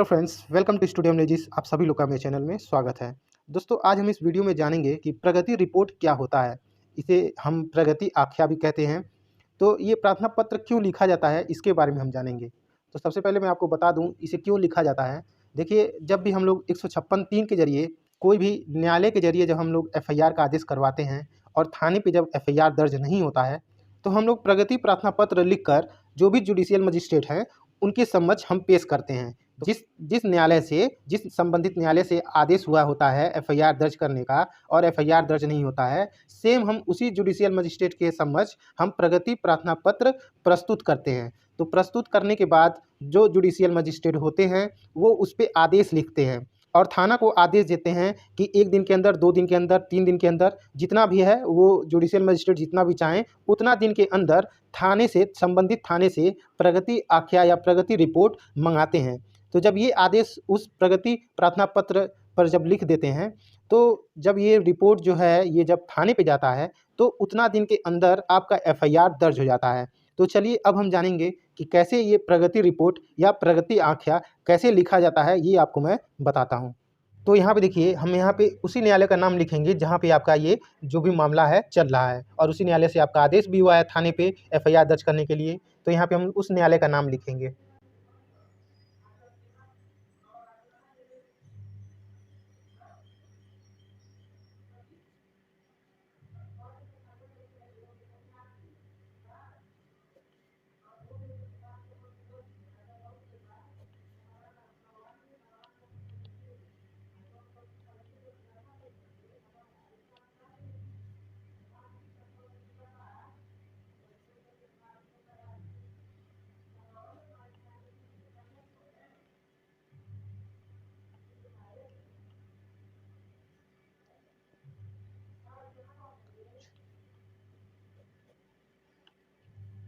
Hello friends, welcome to studio Knowledges. आप सभी लोग का मेरे चैनल में स्वागत है। दोस्तों, आज हम इस वीडियो में जानेंगे कि प्रगति रिपोर्ट क्या होता है। इसे हम प्रगति आख्या भी कहते हैं। तो ये प्रार्थना पत्र क्यों लिखा जाता है, इसके बारे में हम जानेंगे। तो सबसे पहले मैं आपको बता दूं इसे क्यों लिखा जाता है। देखिए, जब भी हम लोग 156(3) के जरिए कोई भी न्यायालय के जरिए जब हम लोग एफआईआर का आदेश करवाते हैं और थाने पे जब एफआईआर दर्ज नहीं होता है, तो हम लोग प्रगति प्रार्थना पत्र लिखकर जो भी जुडिशियल मजिस्ट्रेट हैं उनके समक्ष हम पेश करते हैं। जिस जिस न्यायालय से जिस संबंधित न्यायालय से आदेश हुआ होता है एफआईआर दर्ज करने का और एफआईआर दर्ज नहीं होता है, सेम हम उसी जुडिशियल मजिस्ट्रेट के समक्ष हम प्रगति प्रार्थना पत्र प्रस्तुत करते हैं। तो प्रस्तुत करने के बाद जो जुडिशियल मजिस्ट्रेट होते हैं वो उस पर आदेश लिखते हैं और थाना को आदेश देते हैं कि 1 दिन के अंदर, 2 दिन के अंदर, 3 दिन के अंदर, जितना भी है वो जुडिशियल मजिस्ट्रेट जितना भी चाहें उतना दिन के अंदर थाने से, संबंधित थाने से प्रगति आख्या या प्रगति रिपोर्ट मंगाते हैं। तो जब ये आदेश उस प्रगति प्रार्थना पत्र पर जब लिख देते हैं, तो जब ये रिपोर्ट जो है ये जब थाने पे जाता है तो उतना दिन के अंदर आपका एफआईआर दर्ज हो जाता है। तो चलिए अब हम जानेंगे कि कैसे ये प्रगति रिपोर्ट या प्रगति आख्या कैसे लिखा जाता है, ये आपको मैं बताता हूँ। तो यहाँ पे देखिए, हम यहाँ पे उसी न्यायालय का नाम लिखेंगे जहाँ पे आपका ये जो भी मामला है चल रहा है और उसी न्यायालय से आपका आदेश भी हुआ है थाने पे एफआईआर दर्ज करने के लिए। तो यहाँ पे हम उस न्यायालय का नाम लिखेंगे।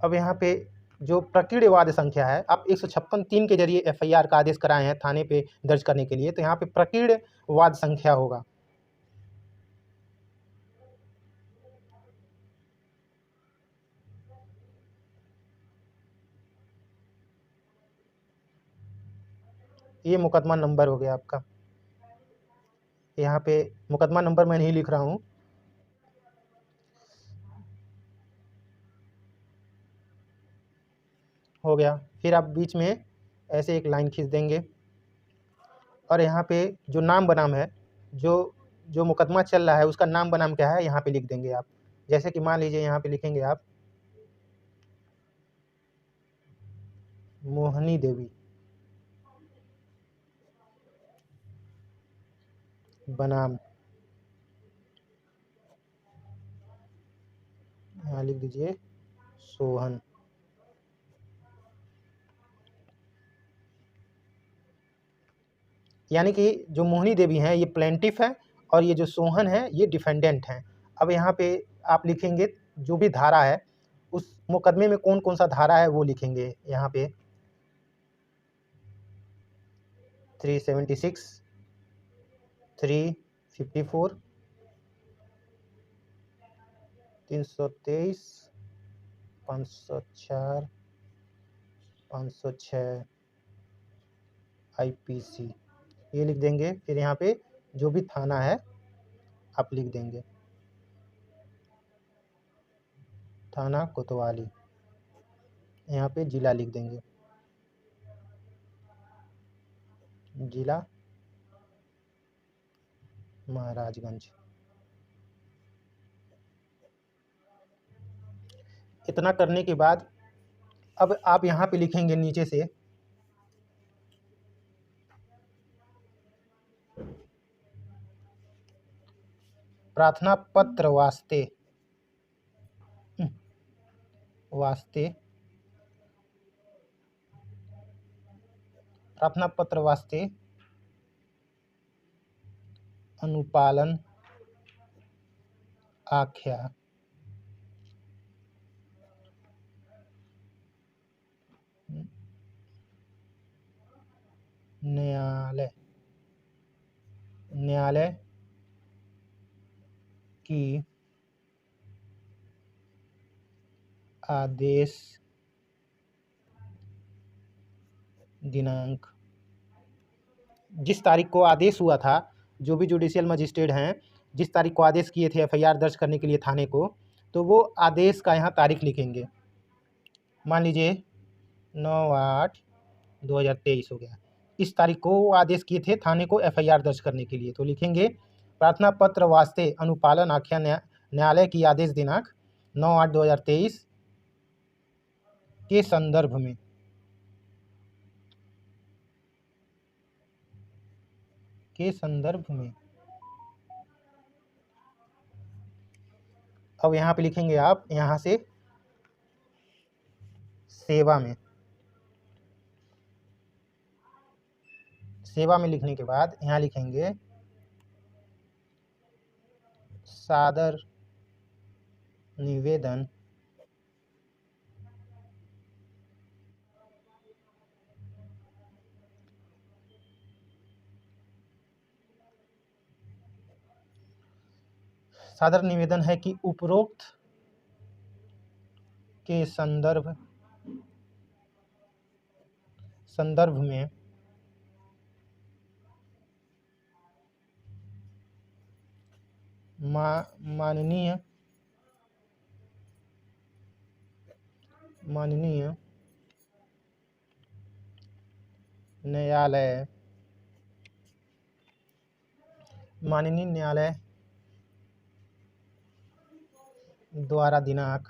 अब यहाँ पे जो प्रकीर्ण वाद संख्या है, आप 156(3) के जरिए एफआईआर का आदेश कराए हैं थाने पे दर्ज करने के लिए, तो यहाँ पे प्रकीर्ण वाद संख्या होगा। ये मुकदमा नंबर हो गया आपका। यहाँ पे मुकदमा नंबर मैं नहीं लिख रहा हूँ। हो गया। फिर आप बीच में ऐसे एक लाइन खींच देंगे और यहाँ पे जो नाम बनाम है, जो जो मुकदमा चल रहा है उसका नाम बनाम क्या है यहाँ पे लिख देंगे आप। जैसे कि मान लीजिए यहाँ पे लिखेंगे आप मोहनी देवी बनाम, यहाँ लिख दीजिए सोहन। यानी कि जो मोहिनी देवी हैं ये प्लेंटिफ है और ये जो सोहन है ये डिफेंडेंट हैं। अब यहाँ पे आप लिखेंगे जो भी धारा है उस मुकदमे में कौन कौन सा धारा है वो लिखेंगे। यहाँ पे 376, 354, 323, 504, 506 आईपीसी ये लिख देंगे। फिर यहाँ पे जो भी थाना है आप लिख देंगे, थाना कोतवाली। यहाँ पे जिला लिख देंगे, जिला महाराजगंज। इतना करने के बाद अब आप यहाँ पे लिखेंगे नीचे से प्रार्थना पत्र वास्ते वास्ते प्रार्थना पत्र वास्ते अनुपालन आख्या न्यायालय न्यायालय की आदेश दिनांक जिस तारीख को आदेश हुआ था, जो भी जुडिशियल मजिस्ट्रेट हैं, जिस तारीख को आदेश किए थे एफआईआर दर्ज करने के लिए थाने को, तो वो आदेश का यहाँ तारीख लिखेंगे। मान लीजिए 9/8/2023 हो गया। इस तारीख को वो आदेश किए थे थाने को एफआईआर दर्ज करने के लिए, तो लिखेंगे प्रार्थना पत्र वास्ते अनुपालन आख्या न्यायालय की आदेश दिनांक 9/8/2023 के संदर्भ में। अब यहाँ पे लिखेंगे आप यहाँ से सेवा में। सेवा में लिखने के बाद यहाँ लिखेंगे सादर निवेदन सादर निवेदन है कि उपरोक्त के संदर्भ में माननीय न्यायालय द्वारा दिनांक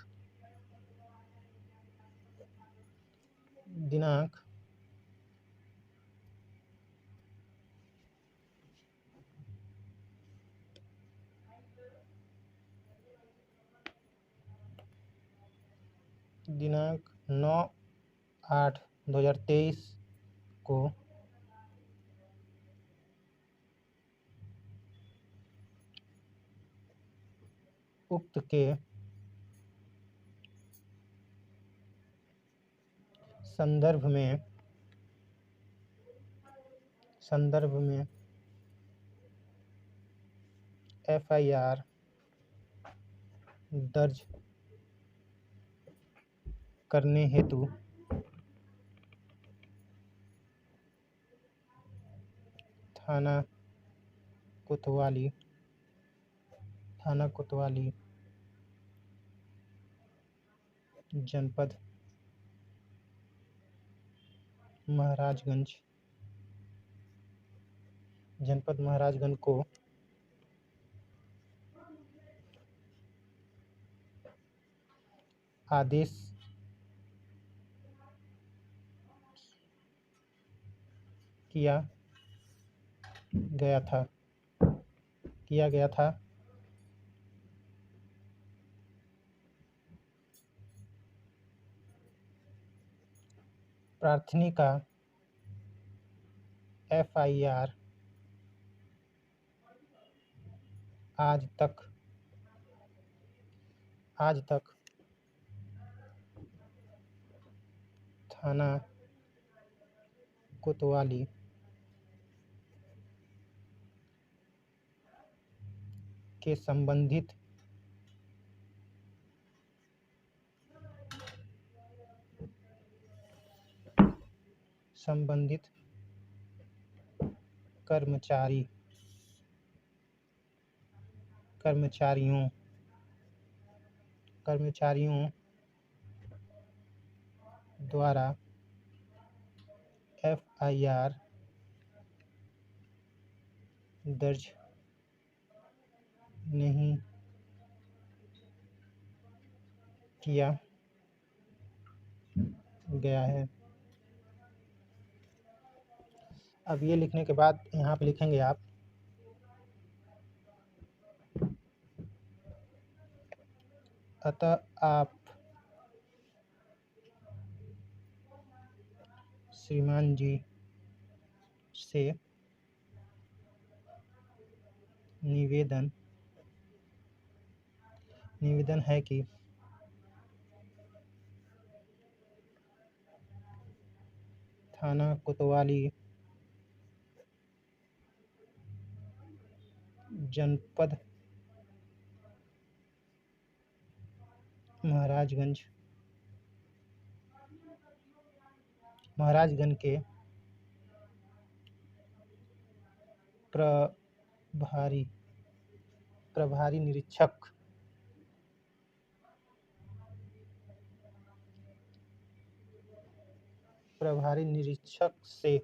9/8/2023 को उक्त के संदर्भ में एफआईआर दर्ज करने हेतु थाना कोतवाली जनपद महाराजगंज को आदेश किया गया था प्रार्थनी का एफआईआर आज तक थाना कोतवाली के संबंधित कर्मचारियों द्वारा एफआईआर दर्ज नहीं किया गया है। अब ये लिखने के बाद यहाँ पे लिखेंगे आप अतः आप श्रीमान जी से निवेदन है कि थाना कोतवाली जनपद महाराजगंज के प्रभारी प्रभारी निरीक्षक से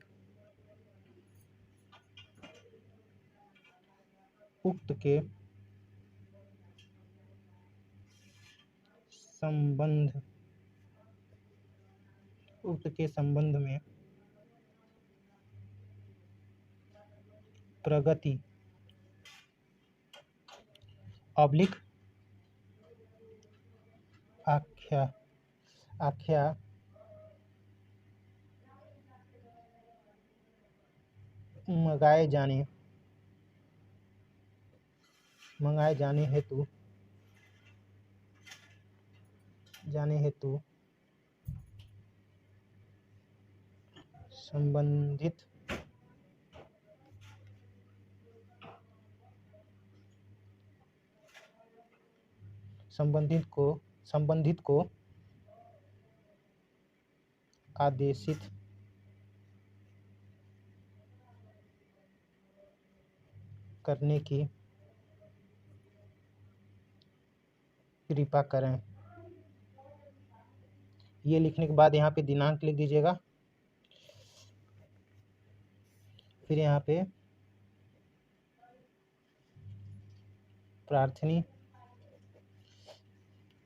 उक्त के संबंध में प्रगति ऑब्लिक आख्या मंगाए जाने हेतु संबंधित को आदेशित करने की कृपा करें। ये लिखने के बाद यहाँ पे दिनांक लिख दीजिएगा। फिर यहाँ पे प्रार्थनी,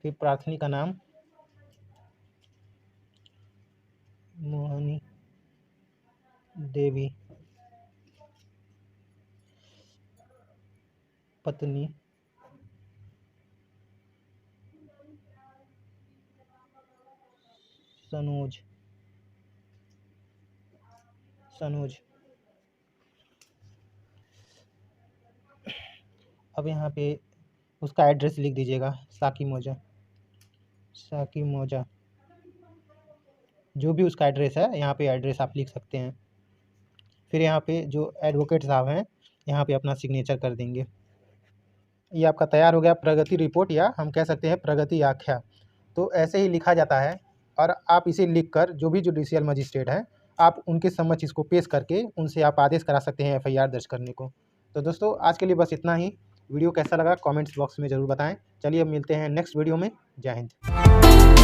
फिर प्रार्थनी का नाम मोहनी देवी, पत्नी सनोज। अब यहाँ पे उसका एड्रेस लिख दीजिएगा, साकी मौजा जो भी उसका एड्रेस है, यहाँ पे एड्रेस आप लिख सकते हैं। फिर यहाँ पे जो एडवोकेट साहब हैं, यहाँ पे अपना सिग्नेचर कर देंगे। ये आपका तैयार हो गया प्रगति रिपोर्ट, या हम कह सकते हैं प्रगति आख्या। तो ऐसे ही लिखा जाता है, और आप इसे लिखकर जो भी जुडिशियल मजिस्ट्रेट हैं, आप उनके समक्ष इसको पेश करके उनसे आप आदेश करा सकते हैं एफआईआर दर्ज करने को। तो दोस्तों आज के लिए बस इतना ही। वीडियो कैसा लगा कमेंट्स बॉक्स में ज़रूर बताएं। चलिए अब मिलते हैं नेक्स्ट वीडियो में। जय हिंद।